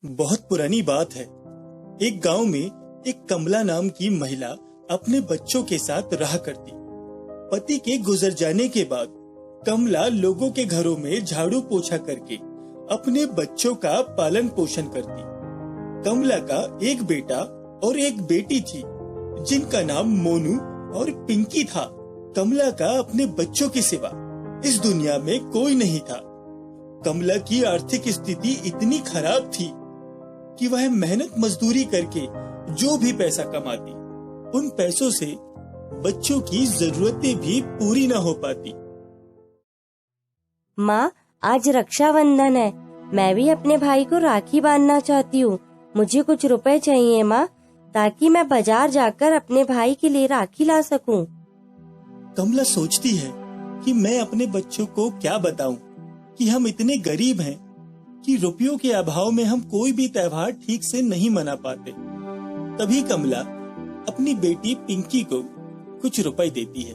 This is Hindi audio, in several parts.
बहुत पुरानी बात है। एक गांव में एक कमला नाम की महिला अपने बच्चों के साथ रहा करती। पति के गुजर जाने के बाद कमला लोगों के घरों में झाड़ू पोछा करके अपने बच्चों का पालन पोषण करती। कमला का एक बेटा और एक बेटी थी जिनका नाम मोनू और पिंकी था। कमला का अपने बच्चों के सिवा इस दुनिया में कोई नहीं था। कमला की आर्थिक स्थिति इतनी खराब थी कि वह मेहनत मजदूरी करके जो भी पैसा कमाती, उन पैसों से बच्चों की जरूरतें भी पूरी न हो पाती। माँ, आज रक्षाबंधन है। मैं भी अपने भाई को राखी बांधना चाहती हूँ। मुझे कुछ रुपए चाहिए माँ, ताकि मैं बाजार जाकर अपने भाई के लिए राखी ला सकूं। कमला सोचती है कि मैं अपने बच्चों को क्या बताऊं कि हम इतने गरीब हैं कि रुपयों के अभाव में हम कोई भी त्योहार ठीक से नहीं मना पाते। तभी कमला अपनी बेटी पिंकी को कुछ रुपए देती है।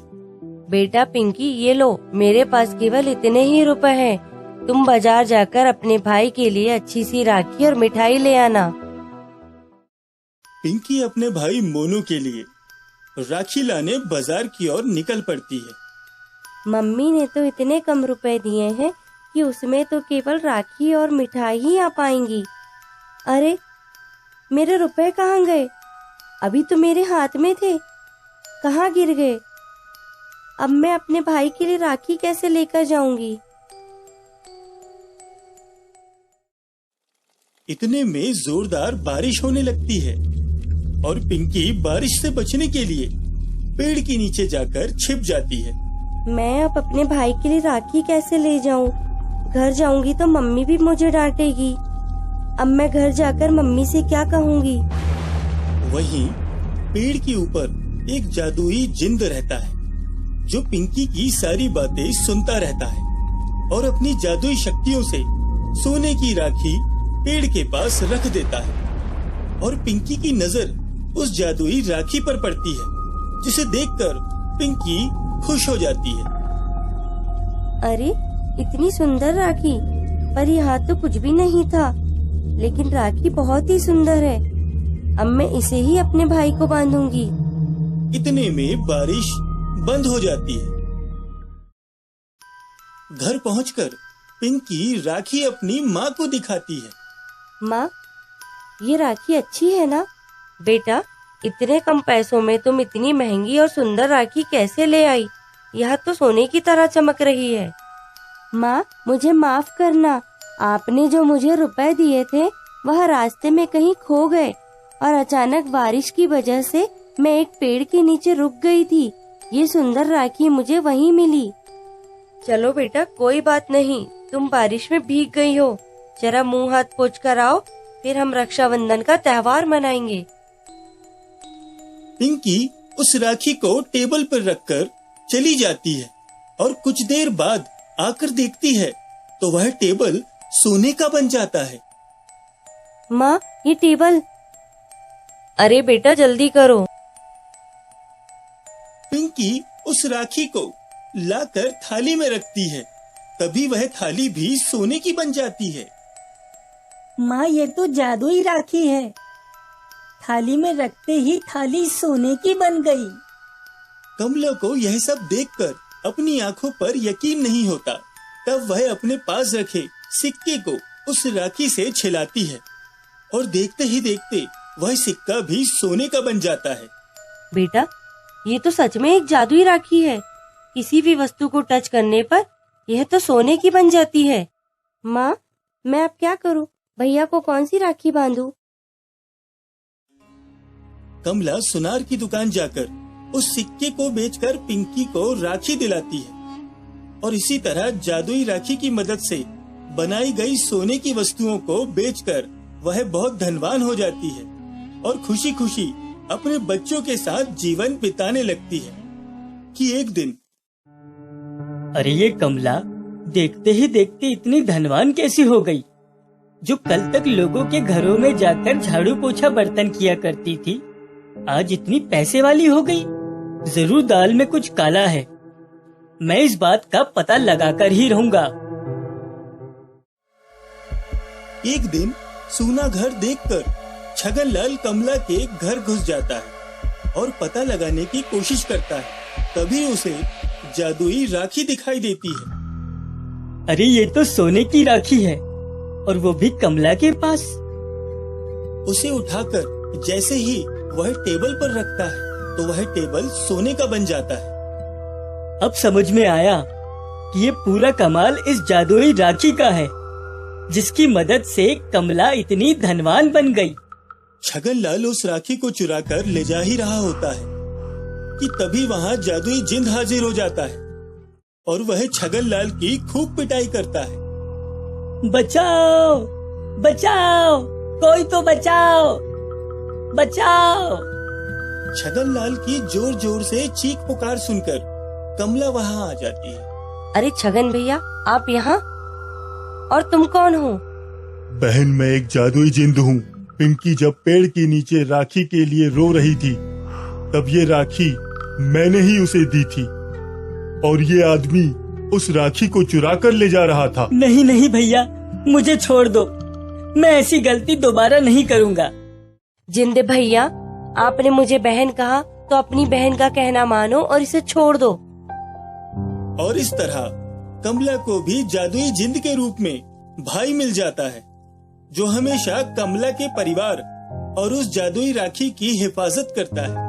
बेटा पिंकी, ये लो, मेरे पास केवल इतने ही रुपए हैं। तुम बाजार जाकर अपने भाई के लिए अच्छी सी राखी और मिठाई ले आना। पिंकी अपने भाई मोनू के लिए राखी लाने बाजार की ओर निकल पड़ती है। मम्मी ने तो इतने कम रुपए दिए हैं कि उसमें तो केवल राखी और मिठाई ही आ पाएंगी। अरे, मेरे रुपए कहाँ गए? अभी तो मेरे हाथ में थे, कहाँ गिर गए? अब मैं अपने भाई के लिए राखी कैसे लेकर जाऊंगी? इतने में जोरदार बारिश होने लगती है और पिंकी बारिश से बचने के लिए पेड़ के नीचे जाकर छिप जाती है। मैं अब अपने भाई के लिए राखी कैसे ले जाऊं? घर जाऊंगी तो मम्मी भी मुझे डांटेगी। अब मैं घर जाकर मम्मी से क्या कहूंगी? वहीं पेड़ के ऊपर एक जादुई जिंद रहता है जो पिंकी की सारी बातें सुनता रहता है और अपनी जादुई शक्तियों से सोने की राखी पेड़ के पास रख देता है। और पिंकी की नजर उस जादुई राखी पर पड़ती है, जिसे देखकर पिंकी खुश हो जाती है। अरे, इतनी सुंदर राखी, पर यहाँ तो कुछ भी नहीं था। लेकिन राखी बहुत ही सुंदर है। अब मैं इसे ही अपने भाई को बांधूंगी। इतने में बारिश बंद हो जाती है। घर पहुंचकर पिंकी राखी अपनी माँ को दिखाती है। माँ, ये राखी अच्छी है ना? बेटा, इतने कम पैसों में तुम इतनी महंगी और सुंदर राखी कैसे ले आई? यह तो सोने की तरह चमक रही है। माँ, मुझे माफ करना। आपने जो मुझे रुपए दिए थे वह रास्ते में कहीं खो गए और अचानक बारिश की वजह से मैं एक पेड़ के नीचे रुक गई थी। ये सुंदर राखी मुझे वहीं मिली। चलो बेटा, कोई बात नहीं, तुम बारिश में भीग गई हो। जरा मुंह हाथ पोंछ कर आओ, फिर हम रक्षाबंधन का त्योहार मनाएंगे। पिंकी उस राखी को टेबल पर रखकर चली जाती है और कुछ देर बाद आकर देखती है तो वह टेबल सोने का बन जाता है। माँ, ये टेबल। अरे बेटा, जल्दी करो। पिंकी उस राखी को लाकर थाली में रखती है। तभी वह थाली भी सोने की बन जाती है। माँ, ये तो जादुई राखी है। थाली में रखते ही थाली सोने की बन गई। कमला को यह सब देखकर अपनी आंखों पर यकीन नहीं होता। तब वह अपने पास रखे सिक्के को उस राखी से छिलाती है और देखते ही देखते वह सिक्का भी सोने का बन जाता है। बेटा, ये तो सच में एक जादुई राखी है। किसी भी वस्तु को टच करने पर यह तो सोने की बन जाती है। माँ, मैं अब क्या करूँ? भैया को कौन सी राखी बांधूं? कमला सुनार की दुकान जाकर उस सिक्के को बेचकर पिंकी को राखी दिलाती है और इसी तरह जादुई राखी की मदद से बनाई गई सोने की वस्तुओं को बेचकर वह बहुत धनवान हो जाती है और खुशी खुशी अपने बच्चों के साथ जीवन बिताने लगती है। कि एक दिन, अरे ये कमला देखते ही देखते इतनी धनवान कैसी हो गई? जो कल तक लोगों के घरों में जाकर झाड़ू पोछा बर्तन किया करती थी, आज इतनी पैसे वाली हो गई। जरूर दाल में कुछ काला है। मैं इस बात का पता लगाकर ही रहूंगा। एक दिन सूना घर देखकर छगनलाल कमला के घर घुस जाता है और पता लगाने की कोशिश करता है। तभी उसे जादुई राखी दिखाई देती है। अरे ये तो सोने की राखी है, और वो भी कमला के पास। उसे उठाकर जैसे ही वह टेबल पर रखता है तो वह टेबल सोने का बन जाता है। अब समझ में आया कि ये पूरा कमाल इस जादुई राखी का है, जिसकी मदद से कमला इतनी धनवान बन गई। छगनलाल उस राखी को चुराकर ले जा ही रहा होता है कि तभी वहाँ जादुई जिंद हाजिर हो जाता है और वह छगनलाल की खूब पिटाई करता है। बचाओ, बचाओ, कोई तो बचाओ, बचाओ। छगनलाल की जोर जोर से चीख पुकार सुनकर कमला वहाँ आ जाती है। अरे छगन भैया, आप यहाँ? और तुम कौन हो? बहन, मैं एक जादुई जिंद हूँ। पिंकी जब पेड़ के नीचे राखी के लिए रो रही थी, तब ये राखी मैंने ही उसे दी थी, और ये आदमी उस राखी को चुरा कर ले जा रहा था। नहीं नहीं भैया, मुझे छोड़ दो, मैं ऐसी गलती दोबारा नहीं करूँगा। जिंदे भैया, आपने मुझे बहन कहा तो अपनी बहन का कहना मानो और इसे छोड़ दो। और इस तरह कमला को भी जादुई जिंद के रूप में भाई मिल जाता है, जो हमेशा कमला के परिवार और उस जादुई राखी की हिफाजत करता है।